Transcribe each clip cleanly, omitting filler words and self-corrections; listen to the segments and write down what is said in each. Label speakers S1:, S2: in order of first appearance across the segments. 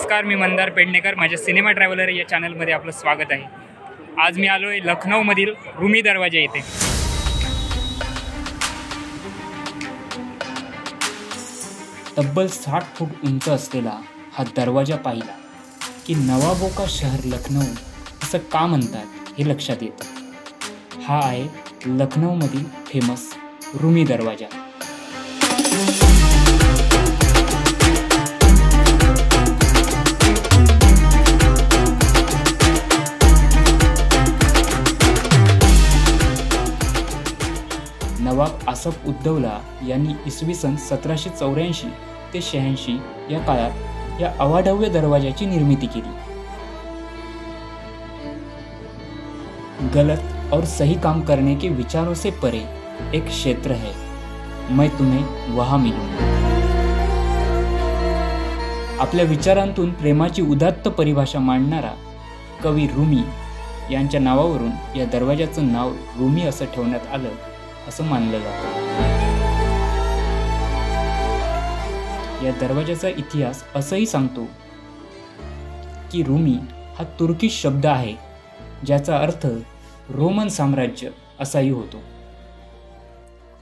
S1: नमस्कार, मी मंदार पेडणेकर. माझ्या cinema traveller या चॅनलमध्ये आपलं स्वागत आहे. आज मी आलो आहे लखनौमधील रुमी दरवाजा येथे. तब्बल 60 फूट उंच असलेला हा दरवाजा पाहिला की नवाबों का शहर लखनौ असं का म्हणतात हे लक्षात येतं. हा आहे लखनौमधील फेमस रुमी दरवाजा. नवाब आसफ उद्दौला यांनी इसवी सन 1784 ते 86 या काळात या अवाढव्य दरवाजाची निर्मिती केली. गलत और सही काम करने के विचारों से परे एक क्षेत्र है, मैं तुम्हें वहां मिलूंगा. आपल्या विचारांतून प्रेमाची उदात्त परिभाषा मांडणारा कवी रुमी यांच्या नावावरून या दरवाजाचं नाव रुमी असं ठेवण्यात आलं असं मानलं जातं. या दरवाजाचा इतिहास असंही सांगतो की रुमी हा तुर्कीश शब्द आहे ज्याचा अर्थ रोमन साम्राज्य असाही होतो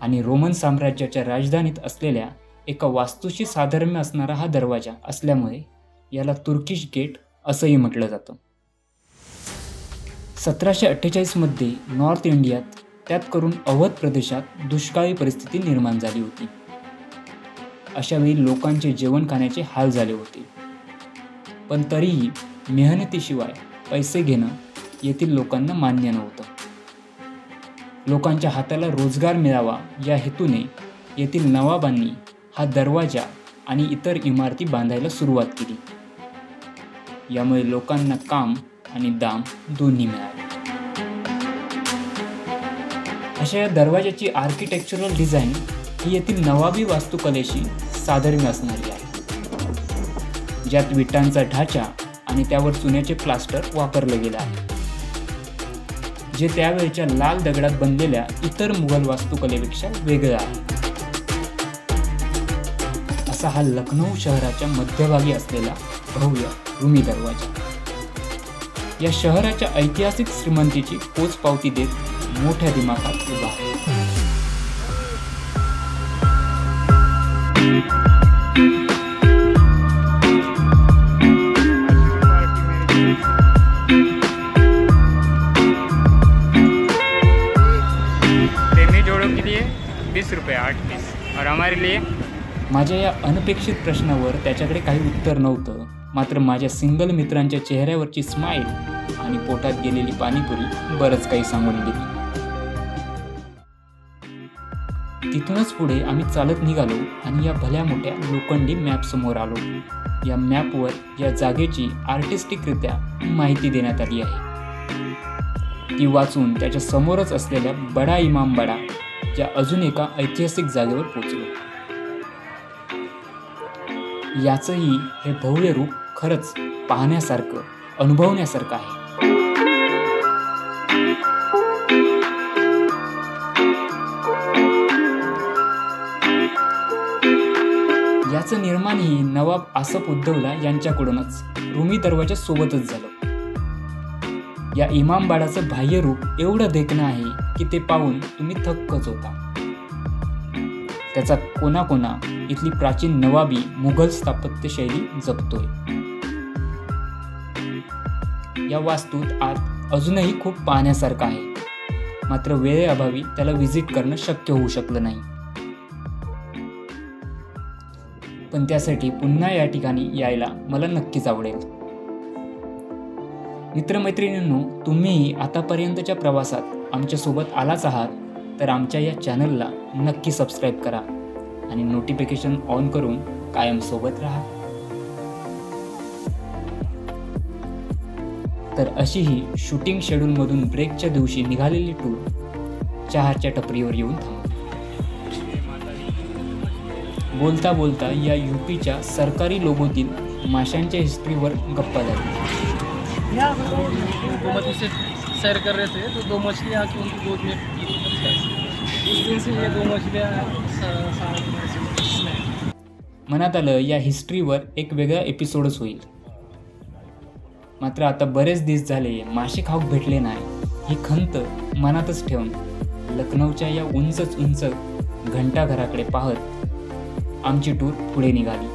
S1: आणि रोमन साम्राज्याच्या राजधानीत असलेल्या एका वास्तूशी साधर्म्य असणारा हा दरवाजा असल्यामुळे याला तुर्किश गेट असंही म्हटलं जातं. 1748 मध्ये नॉर्थ इंडियात, त्यात करून अवध प्रदेशात दुष्काळी परिस्थिती निर्माण झाली होती. अशावेळी लोकांचे जेवण खाण्याचे हाल झाले होते. पण तरीही मेहनतीशिवाय पैसे घेणं येथील लोकांना मान्य नव्हतं. लोकांच्या हाताला रोजगार मिळावा या हेतूने येथील नवाबांनी हा दरवाजा आणि इतर इमारती बांधायला सुरुवात केली. यामुळे लोकांना काम आणि दाम दोन्ही मिळाले. अशा या दरवाजाची आर्किटेक्चरल डिझाईन ही येथील नवाबी वास्तुकलेशी साधर्म्य असणारी आहे, ज्यात विटांचा ढाचा आणि त्यावर चुन्याचे प्लास्टर वापरले गेले आहे, जे त्यावेळच्या लाल दगडात बनलेल्या इतर मुघल वास्तुकलेपेक्षा वेगळं आहे. असा हा लखनौ शहराच्या मध्यभागी असलेला भव्य रुमी दरवाजा या शहराच्या ऐतिहासिक श्रीमंतीची पोचपावती देत मोठ्या दिमाखात उभा आहे. प्रेमी जोड़ों के लिए 20 रुपये 8 पीस और हमारे लिए. माझ्या या अनपेक्षित प्रश्नावर त्याच्याकडे काही उत्तर नव्हतं. मात्र माझ्या सिंगल मित्रांच्या चेहऱ्यावरची स्माईल आणि पोटात गेलेली पाणीपुरी बरंच काही सांगून गेली. तिथूनच पुढे आम्ही चालत निघालो आणि या भल्या मोठ्या लोखंडी मॅप समोर आलो. या मॅपवर या जागेची आर्टिस्टिकरित्या माहिती देण्यात आली आहे. ती वाचून त्याच्या समोरच असलेल्या बडा इमाम बडा या अजून एका ऐतिहासिक जागेवर पोहोचलो. याचंही हे भव्य रूप खरंच पाहण्यासारखं, अनुभवण्यासारखं आहे. याचं निर्माणही नवाब आसफ उद्दौला यांच्याकडूनच रुमी दरवाजा सोबतच झालं. या इमामबाडाचं बाह्य रूप एवढं देखणं आहे की ते पाहून तुम्ही थक्कच होता. त्याचा कोणाकोणा इथली प्राचीन नवाबी मुघल स्थापत्यशैली जपतोय. या वास्तूत आत अजूनही खूप पाहण्यासारखं आहे, मात्र वेळेअभावी त्याला व्हिजिट करणं शक्य होऊ शकलं नाही. पण त्यासाठी पुन्हा या ठिकाणी यायला मला नक्कीच आवडेल. मित्रमैत्रिणींनो, तुम्हीही आतापर्यंतच्या प्रवासात आमच्यासोबत आलाच आहात तर आमच्या या चॅनलला नक्की सबस्क्राईब करा आणि नोटिफिकेशन ऑन करून कायम सोबत राहा. तर अशी ही शूटिंग शेड्यूलमधून ब्रेकच्या दिवशी निघालेली टूर चहाच्या टपरीवर येऊन थांबली. बोलता बोलता या यूपीच्या सरकारी लोगोतील माशांच्या हिस्ट्रीवर गप्पा झाली.
S2: सैर कर रहे थे तो 2 मछलियाँ आके उनकी गोद में उस दिन से ये 2 मछलियाँ
S1: मनात आलं या हिस्ट्रीवर एक वेगळा एपिसोडच होईल. मात्र आता बरेच दिवस झाले मासे खाऊक भेटले नाही ही खंत मनातच ठेवून लखनौच्या या उंच घंटाघराकडे पाहत आमची टूर पुढे निघाली.